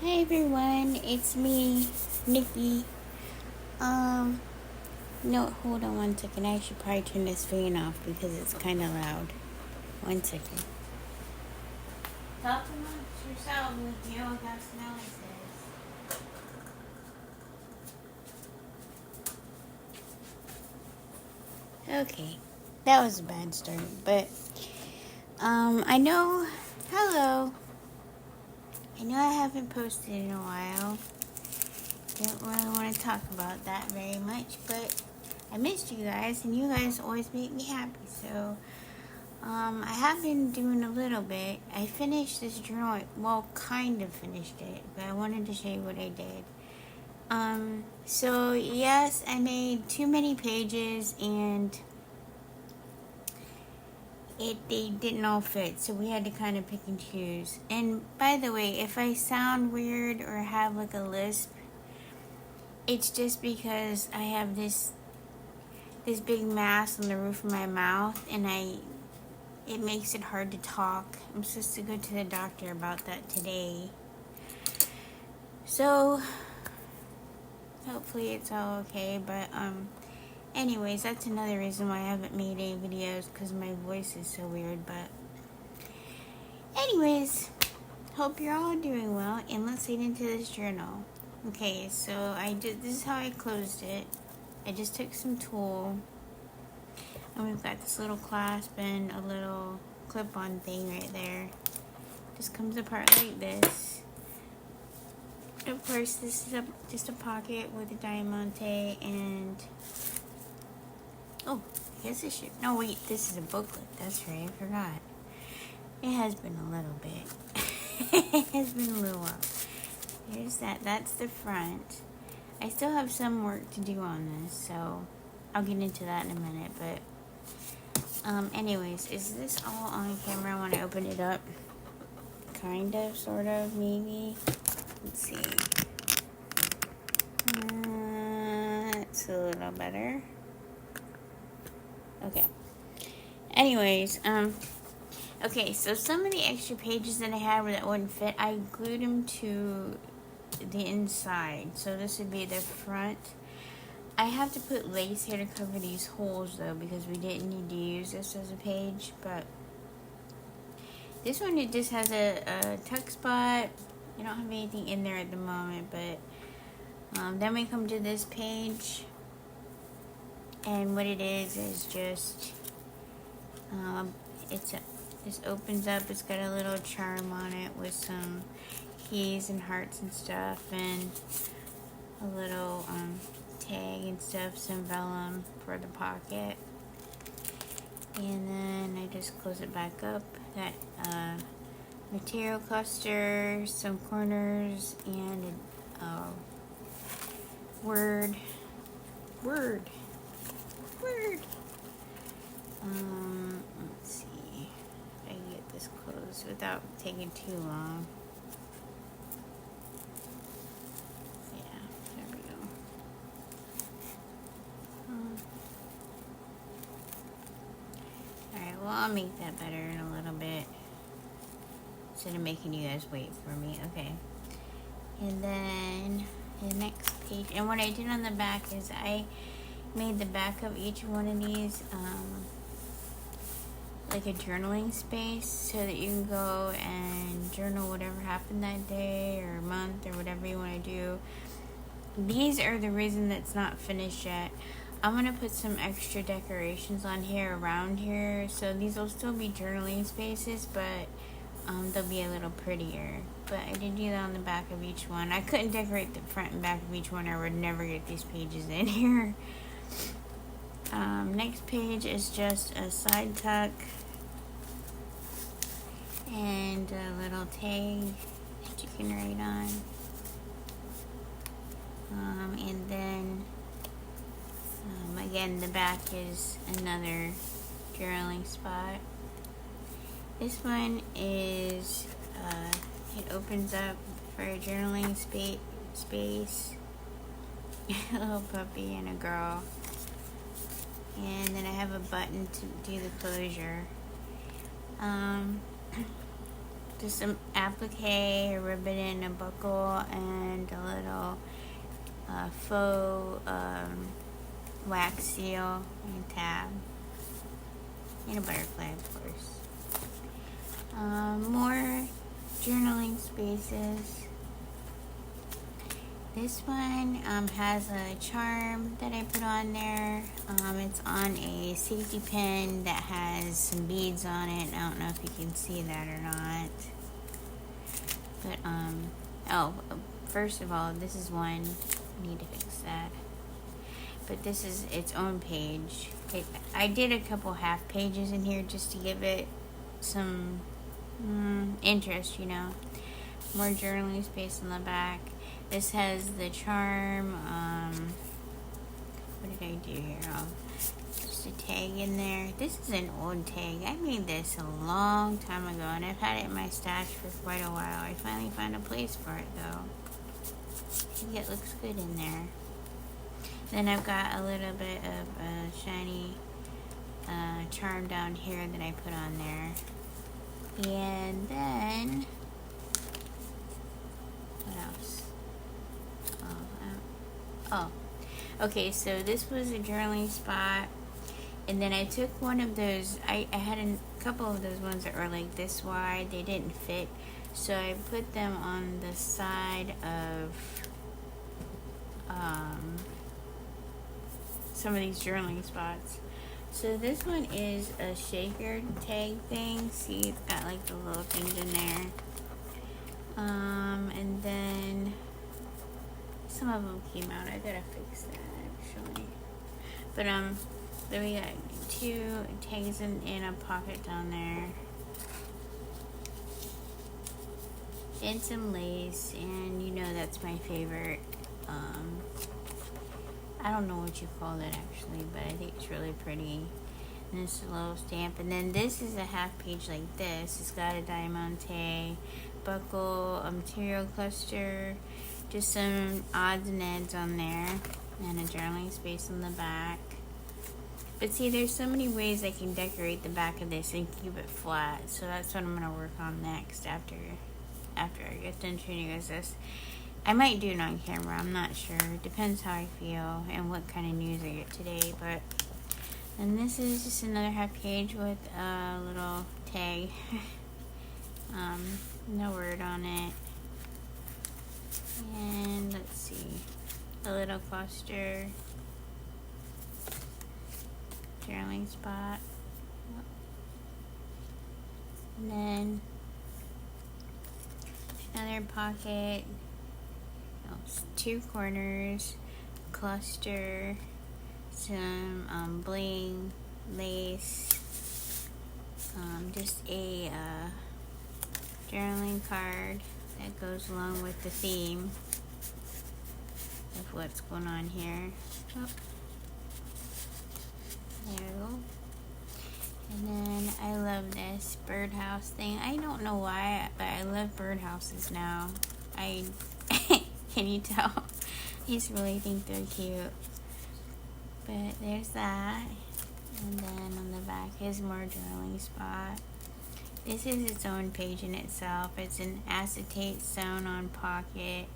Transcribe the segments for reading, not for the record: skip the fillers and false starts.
Hi everyone, it's me, Nikki. No, hold on one second. I should probably turn this fan off because it's kind of loud. One second. Talk amongst yourselves with you what that Smelly says. Okay, that was a bad start, but I know. Hello. I know I haven't posted in a while. Don't really want to talk about that very much, but I missed you guys, and you guys always make me happy. So, I have been doing a little bit. I finished this journal. Well, kind of finished it, but I wanted to show you what I did. So yes, I made too many pages, and they didn't all fit. So we had to kind of pick and choose. And by the way, if I sound weird or have like a lisp, it's just because I have this big mass on the roof of my mouth, and it makes it hard to talk. I'm supposed to go to the doctor about that today. So hopefully it's all okay. But anyways, that's another reason why I haven't made any videos, because my voice is so weird. But anyways, hope you're all doing well, and let's get into this journal. Okay, so this is how I closed it. I just took some tulle, and we've got this little clasp and a little clip-on thing right there. Just comes apart like this. Of course, this is just a pocket with a diamante, and oh, I guess it should. No, wait, this is a booklet. That's right, I forgot. It has been a little bit. It has been a little while. Here's that. That's the front. I still have some work to do on this, so I'll get into that in a minute. But anyways, is this all on camera when I open it up? Kind of, sort of, maybe. Let's see. That's a little better. Okay. Anyways, okay, so some of the extra pages that I had that wouldn't fit, I glued them to the inside. So this would be the front. I have to put lace here to cover these holes though, because we didn't need to use this as a page. But this one, it just has a tuck spot. I don't have anything in there at the moment, but then we come to this page, and what it is just this opens up. It's got a little charm on it with some keys and hearts and stuff, and a little tag and stuff, some vellum for the pocket. And then I just close it back up. Got material cluster, some corners, and a word. Let's see if I can get this closed without taking too long. Yeah, there we go. Alright, well, I'll make that better in a little bit, instead of making you guys wait for me. Okay. And then the next page, and what I did on the back is I made the back of each one of these like a journaling space, so that you can go and journal whatever happened that day or month or whatever you want to do. These are the reason that's not finished yet. I'm going to put some extra decorations on here, around here, so these will still be journaling spaces, but they'll be a little prettier. But I did do that on the back of each one. I couldn't decorate the front and back of each one. I would never get these pages in here. Next page is just a side tuck and a little tag that you can write on. And then again, the back is another journaling spot. This one is it opens up for a journaling space. A little puppy and a girl. And then I have a button to do the closure. just some applique, a ribbon and a buckle, and a little faux wax seal and tab. And a butterfly, of course. More journaling spaces. This one has a charm that I put on there. It's on a safety pin that has some beads on it. I don't know if you can see that or not. But, oh, first of all, this is one. I need to fix that. But this is its own page. I did a couple half pages in here just to give it some interest, you know. More journaling space in the back. This has the charm. What did I do here? Oh, just a tag in there. This is an old tag. I made this a long time ago, and I've had it in my stash for quite a while. I finally found a place for it, though. I think it looks good in there. Then I've got a little bit of a shiny charm down here that I put on there. And then, what else? Okay, so this was a journaling spot. And then I took one of those, I had a couple of those ones that were like this wide. They didn't fit. So I put them on the side of some of these journaling spots. So this one is a shaker tag thing. See, it's got like the little things in there. And then some of them came out. I gotta fix that actually. But then we got two tags in a pocket down there. And some lace, and you know that's my favorite. I don't know what you call it actually, but I think it's really pretty. And this is a little stamp, and then this is a half page like this. It's got a diamante, buckle, a material cluster, just some odds and ends on there, and a journaling space in the back. But see, there's so many ways I can decorate the back of this and keep it flat. So that's what I'm gonna work on next after I get done shooting you guys this. I might do it on camera, I'm not sure. Depends how I feel and what kind of news I get today. But and this is just another half page with a little tag. No word on it. And let's see, a little cluster, journaling spot, and then another pocket, two corners, cluster, some bling, lace, just a journaling card that goes along with the theme of what's going on here. Oh. There we go. And then I love this birdhouse thing. I don't know why, but I love birdhouses now. Can you tell? I just really think they're cute. But there's that. And then on the back is more journaling spot. This is its own page in itself. It's an acetate sewn-on pocket.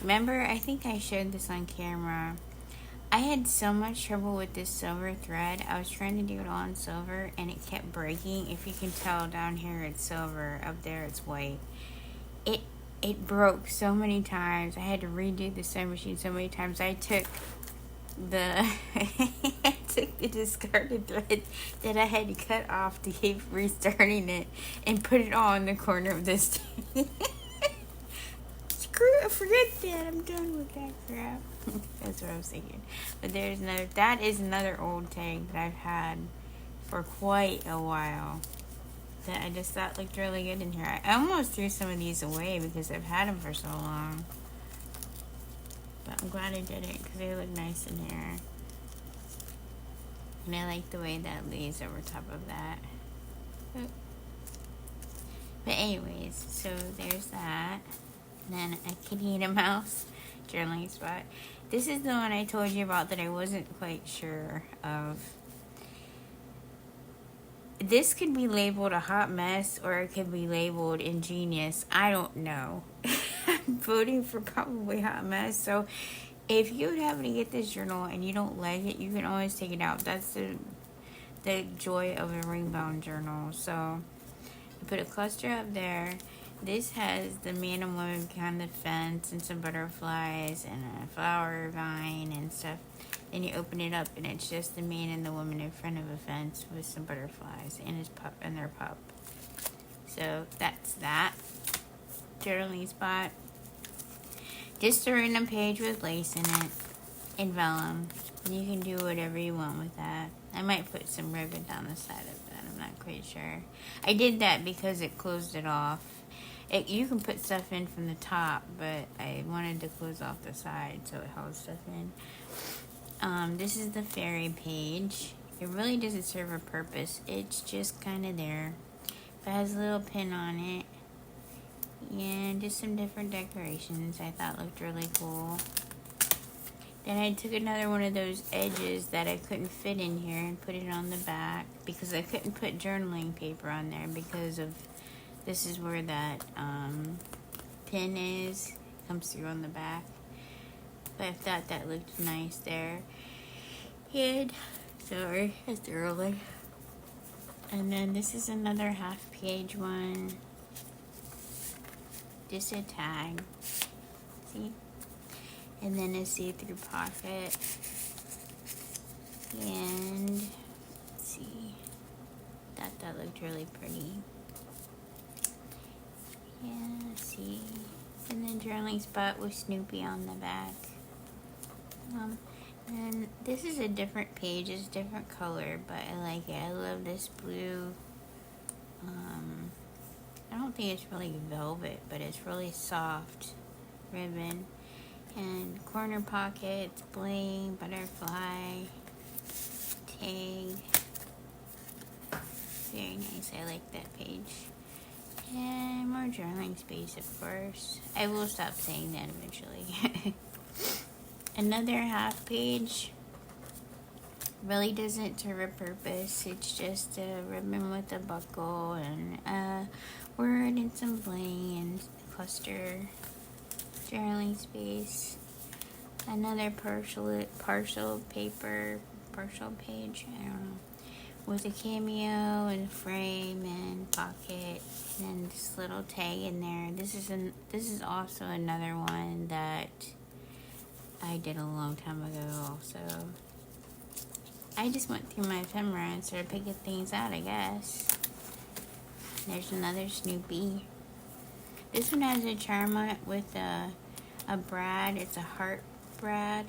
Remember, I think I showed this on camera. I had so much trouble with this silver thread. I was trying to do it all in silver, and it kept breaking. If you can tell, down here it's silver. Up there it's white. It broke so many times. I had to redo the sewing machine so many times. I took the discarded thread that I had to cut off to keep restarting it and put it all in the corner of this thing. Forget that. I'm done with that crap. That's what I was thinking. But that is another old tag that I've had for quite a while that I just thought looked really good in here. I almost threw some of these away because I've had them for so long. But I'm glad I did it because they look nice in here. And I like the way that lays over top of that. But anyways, so there's that. And then a kitty and a mouse journaling spot. This is the one I told you about that I wasn't quite sure of this could be labeled a hot mess or it could be labeled ingenious. I don't know. I'm voting for probably hot mess. So if you happen to get this journal and you don't like it, you can always take it out. That's the joy of a ring bound journal. So you put a cluster up there. This has the man and woman behind the fence and some butterflies and a flower vine and stuff. Then you open it up and it's just the man and the woman in front of a fence with some butterflies and his pup and their pup. So that's that. Journaling spot. Just a random page with lace in it and vellum. And you can do whatever you want with that. I might put some ribbon down the side of that. I'm not quite sure. I did that because it closed it off. You can put stuff in from the top, but I wanted to close off the side so it held stuff in. This is the fairy page. It really doesn't serve a purpose. It's just kind of there. It has a little pin on it. And just some different decorations I thought looked really cool. Then I took another one of those edges that I couldn't fit in here and put it on the back because I couldn't put journaling paper on there because of this is where that pin is. It comes through on the back. But I thought that looked nice there. And, sorry, it's early. And then this is another half page one. Just a tag. See? And then a see-through pocket. And, let's see. That looked really pretty. Yeah, let's see. And then journaling spot with Snoopy on the back. And this is a different page. It's a different color, but I like it. I love this blue. I don't think it's really velvet, but it's really soft ribbon. And corner pockets, bling, butterfly, tag. Very nice. I like that page. And more journaling space, of course. I will stop saying that eventually. Another half page. Really doesn't serve a purpose. It's just a ribbon with a buckle and a word and some bling and cluster. Journaling space. Another partial paper, partial page. I don't know. With a cameo and a frame and pocket and this little tag in there. This is also another one that I did a long time ago also. I just went through my ephemera and started picking things out, I guess. There's another Snoopy. This one has a charm on it with a brad. It's a heart brad.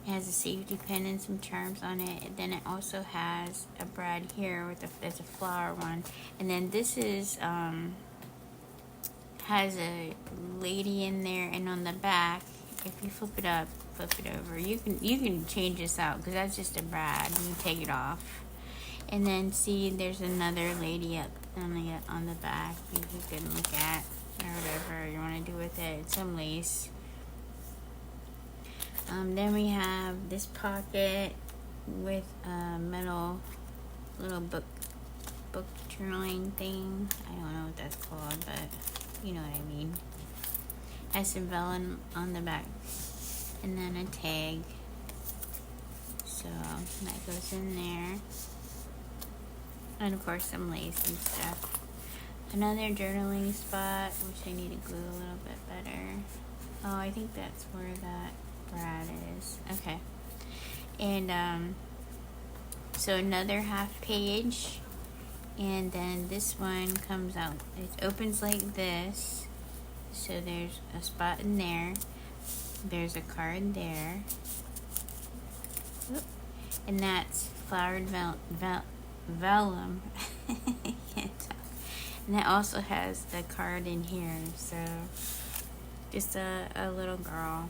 It has a safety pin and some charms on it. And then it also has a brad here with there's a flower one. And then this is has a lady in there, and on the back, if you flip it up, flip it over, you can change this out because that's just a brad. You take it off. And then see, there's another lady up on the back you can look at or whatever you want to do with it. It's some lace. Then we have this pocket with a metal little book journaling thing. I don't know what that's called, but you know what I mean. Has some vellum on the back and then a tag. So that goes in there. And of course some lace and stuff. Another journaling spot, which I need to glue a little bit better. Oh, I think that's where that brad is. Okay. And so another half page, and then this one comes out. It opens like this. So there's a spot in there. There's a card there. Oop. And that's flowered vellum. I can't talk. And that also has the card in here. So just a little girl.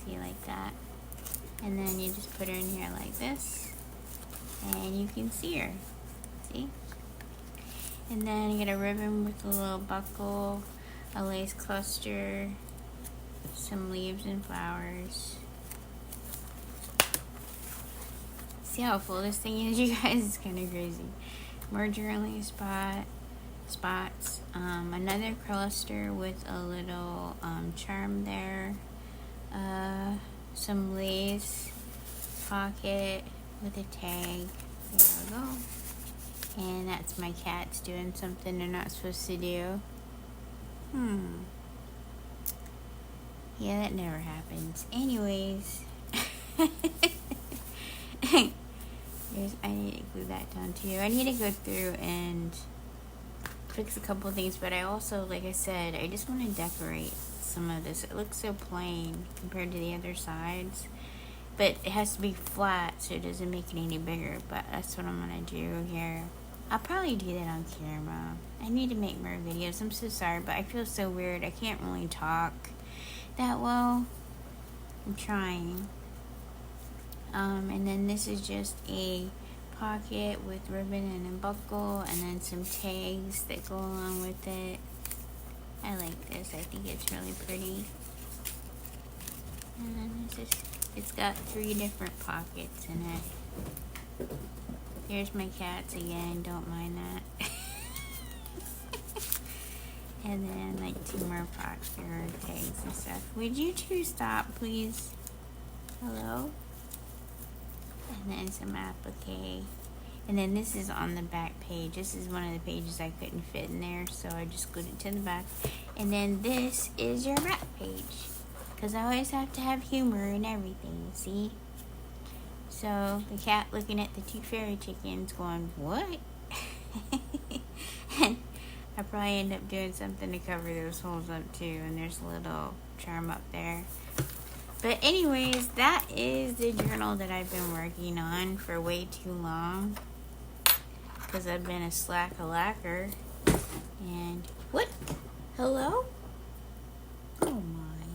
See, like that. And then you just put her in here like this. And you can see her. See? And then you get a ribbon with a little buckle, a lace cluster, some leaves and flowers. See how full this thing is, you guys? It's kind of crazy. More journaling spots. Another cluster with a little charm there. Some lace pocket with a tag. There we go. And that's my cats doing something they're not supposed to do. Yeah, that never happens. Anyways. I need to glue that down too. I need to go through and fix a couple things, but I also, like I said, I just want to decorate some of this. It looks so plain compared to the other sides, but it has to be flat so it doesn't make it any bigger. But that's what I'm gonna do here. I'll probably do that on camera. I need to make more videos. I'm so sorry, but I feel so weird. I can't really talk that well. I'm trying. And then this is just a pocket with ribbon and a buckle, and then some tags that go along with it. I like this. I think it's really pretty. And then it's got 3 different pockets in it. Here's my cats again. Don't mind that. And then like 2 more pockets for tags and stuff. Would you 2 stop, please? Hello? And then some applique. And then this is on the back page. This is one of the pages I couldn't fit in there, so I just glued it to the back. And then this is your back page, because I always have to have humor and everything, see? So the cat looking at the 2 fairy chickens going, what? And I probably end up doing something to cover those holes up too. And there's a little charm up there. But anyways, that is the journal that I've been working on for way too long, because I've been a slack-a-lacker. And what? Hello? Oh my.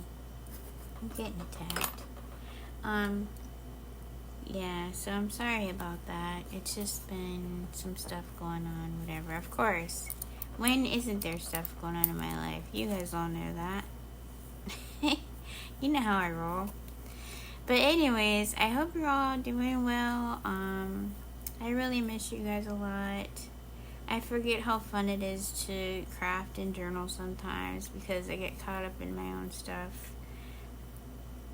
I'm getting attacked. Yeah, so I'm sorry about that. It's just been some stuff going on, whatever. Of course. When isn't there stuff going on in my life? You guys all know that. You know how I roll. But anyways, I hope you're all doing well. I really miss you guys a lot. I forget how fun it is to craft and journal sometimes, because I get caught up in my own stuff.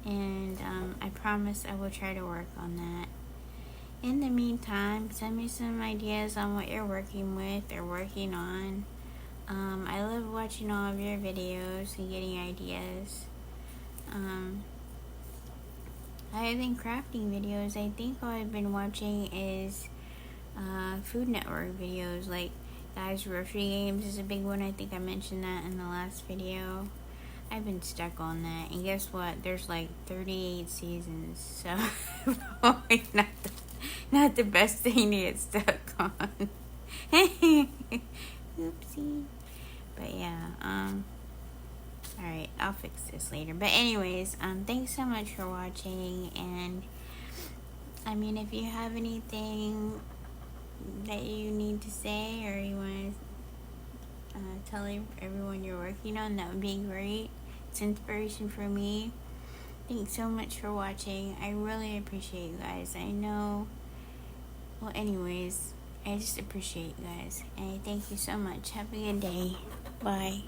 And I promise I will try to work on that. In the meantime, send me some ideas on what you're working with or working on. I love watching all of your videos and getting ideas. Other than crafting videos, I think all I've been watching is Food Network videos, like Guys Grocery Games is a big one. I think I mentioned that in the last video. I've been stuck on that, and guess what? There's like 38 seasons, so probably not the best thing to get stuck on. Oopsie. But yeah, alright, I'll fix this later. But anyways, thanks so much for watching, and I mean, if you have anything that you need to say, or you want to tell everyone you're working on, that would be great. It's inspiration for me. Thanks so much for watching. I really appreciate you guys. I know, well, anyways, I just appreciate you guys, and I thank you so much. Have a good day. Bye.